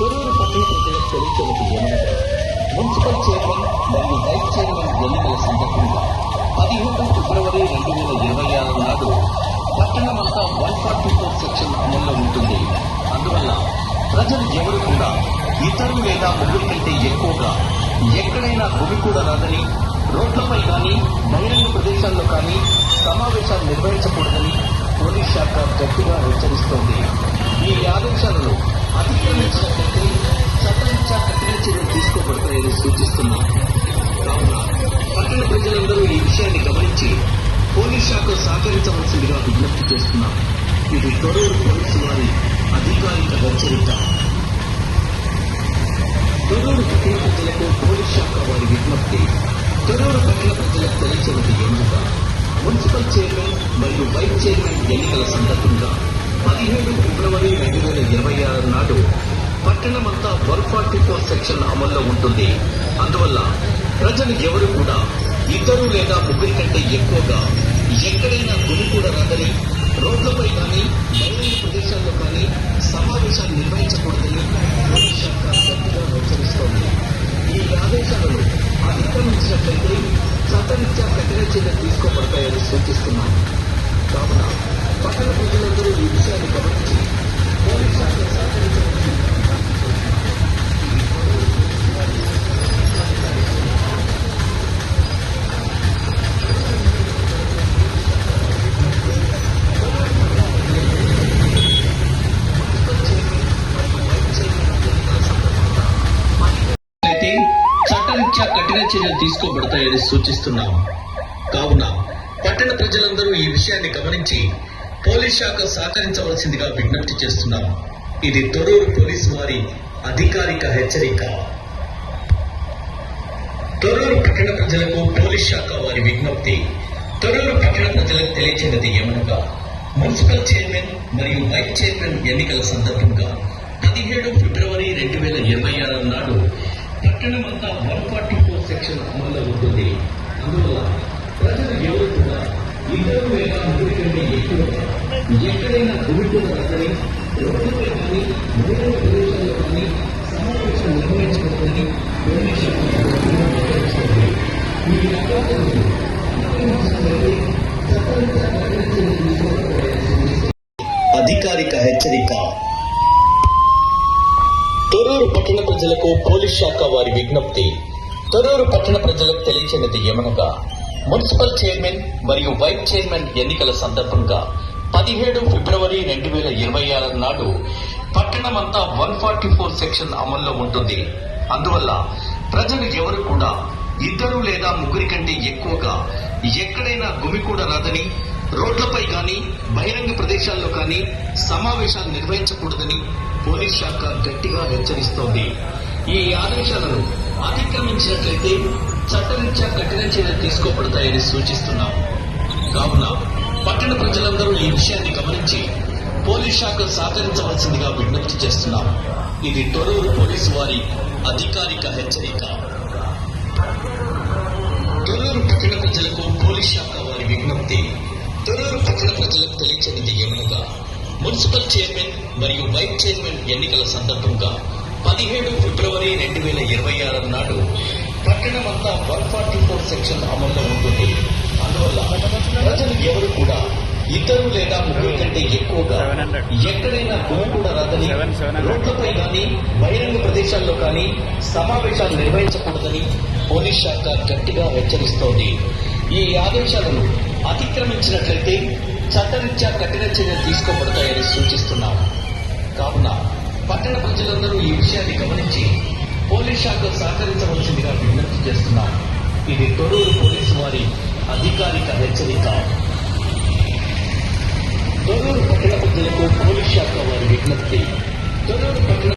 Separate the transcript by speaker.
Speaker 1: తొర్రూరు పట్టణ ప్రజలకు తెలియచేయడం ఏమనగా మున్సిపల్ చైర్మన్ మరియు వైస్ చైర్మన్ ఎన్నికల సందర్భంగా 17 ఫిబ్రవరి 2026 నాడు పట్టణమంతా 144 సెక్షన్ అమల్లో ఉంటుంది. అందువల్ల ప్రజలు ఎవరు కూడా ఇద్దరు లేదా ముగ్గురి కంటే ఎక్కువగా ఎక్కడైనా గుమి కూడా రాదని, రోడ్లపై కానీ బహిరంగ ప్రదేశాల్లో కానీ సమావేశాలు నిర్వహించకూడదని పోలీస్ శాఖ గట్టిగా హెచ్చరిస్తోంది. ఈ ఆదేశాలను అతిక్రమించినట్లయితే చట్టరీత్యా కఠిన చర్యలు తీసుకోబడతాయని సూచిస్తున్నాం. కావున పట్టణ ప్రజలందరూ ఈ విషయాన్ని గమనించి పోలీస్ శాఖ సహకరించవలసిందిగా విజ్ఞప్తి చేస్తున్నాం. ఇది తొర్రూరు పోలీసు వారి అధికారిక హెచ్చరిక. తొర్రూరు పట్టణ ప్రజలకు పోలీస్ శాఖ వారి విజ్ఞప్తి. తొర్రూరు పట్టణ ప్రజలకు తెలియచేది ఏమనగా మున్సిపల్ చైర్మన్ మరియు వైస్ చైర్మన్ ఎన్నికల సందర్భంగా 17 ఫిబ్రవరి 2026 నాడు పట్టణమంతా 144 సెక్షన్ అమల్లో ఉంటుంది. అందువల్ల ప్రజలు ఎవరు కూడా ఇద్దరు లేదా ముగ్గురి కంటే ఎక్కువగా ఎక్కడైనా గుమి కూడా రాదని, రోడ్లపై కానీ బహిరంగ ప్రదేశాల్లో కానీ సమావేశాలు నిర్వహించకూడదని పోలీస్ శాఖ గట్టిగా హెచ్చరిస్తోంది. ఈ ఆదేశాలను అతిక్రమించినట్లయితే చట్టరీత్యా కఠిన చర్యలు తీసుకోబడతాయని సూచిస్తున్నాం. కావున పట్టణ ప్రజలందరూ ఈ విషయాన్ని గమనించి పోలీస్ శాఖ సహకరించవచ్చు. చట్టరీత్యా కఠిన చర్యలు తీసుకోబడతాయని సూచిస్తున్నాం. కావున పట్టణ ప్రజలందరూ ఈ విషయాన్ని గమనించి పోలీస్ శాఖ సహకరించవలసిందిగా విజ్ఞప్తి చేస్తున్నాం. ఇది తొర్రూరు పోలీసు వారి అధికారిక హెచ్చరిక. తొర్రూరు పట్టణ ప్రజలకు పోలీస్ శాఖ వారి విజ్ఞప్తి. తొర్రూరు పట్టణ ప్రజలకు తెలియచేయది ఏమనగా మున్సిపల్ చైర్మన్ మరియు వైస్ చైర్మన్ ఎన్నికల సందర్భంగా 17 ఫిబ్రవరి 2026 నాడు పట్టణమంతా 144 సెక్షన్ అమల్లో ఉంటుంది. అందువల్ల ప్రజలు ఎవరు కూడా ఇద్దరు లేదా ముగ్గురి కంటే ఎక్కువగా ఎక్కడైనా గుమి కూడా రాదని, రోడ్లపై కానీ బహిరంగ ప్రదేశాల్లో కానీ సమావేశం నిర్వహించకూడదని పోలీస్ శాఖ హెచ్చరిస్తోంది. ఈ ఆదేశాలను అధికారిక హెచ్చరిక. తొర్రూరు పట్టణ ప్రజలకు పోలీస్ శాఖ వారి విజ్ఞప్తి. తొర్రూరు పట్టణ ప్రజలకు తెలియచేయది ఏమనగా మున్సిపల్ చైర్మన్ మరియు వైస్ చైర్మన్ ఎన్నికల సందర్భంగా 17 ఫిబ్రవరి 2026 నాడు పట్టణమంతా 144 సెక్షన్ అమల్లో ఉంటుంది. అందువల్ల ప్రజలు ఎవరు కూడా ఇద్దరు లేదా ముగ్గురి కంటే ఎక్కువగా ఎక్కడైనా గుమి కూడా రాదని, రోడ్లపై కానీ బహిరంగ ప్రదేశాల్లో కానీ సమావేశాలు నిర్వహించకూడదని పోలీస్ శాఖ గట్టిగా హెచ్చరిస్తోంది. ఈ ఆదేశాలను అతిక్రమించినట్లయితే చట్టరీత్యా కఠిన చర్యలు తీసుకోబడతాయని సూచిస్తున్నాం. కావున పట్టణ ప్రజలందరూ ఈ విషయాన్ని గమనించి పోలీస్ శాఖ సహకరించవలసిందిగా విజ్ఞప్తి చేస్తున్నాం. ఇది తొర్రూరు పోలీసు వారి అధికారిక హెచ్చరిక. తొర్రూరు పట్టణ ప్రజలకు పోలీస్ శాఖ వారి విజ్ఞప్తి. తొర్రూరు పట్టణ ప్రజలకు తెలియచేయది ఏమనగా మున్సిపల్ చైర్మన్ మరియు వైస్ చైర్మన్ ఎన్నికల సందర్భంగా 17 ఫిబ్రవరి 2026 నాడు పట్టణమంతా 144 సెక్షన్ అమల్లో ఉంటుంది. అందువల్ల ప్రజలు ఎవరు కూడా ఇద్దరు లేదా ముగ్గురు కంటే ఎక్కువగా ఎక్కడైనా గుమి కూడా రాదని, రోడ్లపై కానీ బహిరంగ ప్రదేశాల్లో కానీ సమావేశాలు నిర్వహించకూడదని పోలీస్ శాఖ గట్టిగా హెచ్చరిస్తోంది. ఈ ఆదేశాలను అతిక్రమించినట్లయితే చట్టరీత్యా కఠిన చర్యలు తీసుకోబడతాయని సూచిస్తున్నాం. కావున పట్టణ ప్రజలందరూ ఈ విషయాన్ని గమనించి పోలీస్ శాఖ సహకరించవలసిందిగా విజ్ఞప్తి చేస్తున్నాం. ఇది తొర్రూరు పోలీసు వారి అధికారిక హెచ్చరిక. తొర్రూరు పట్టణ ప్రజలకు పోలీస్ శాఖ వారి విజ్ఞప్తి. తొర్రూరు పట్టణ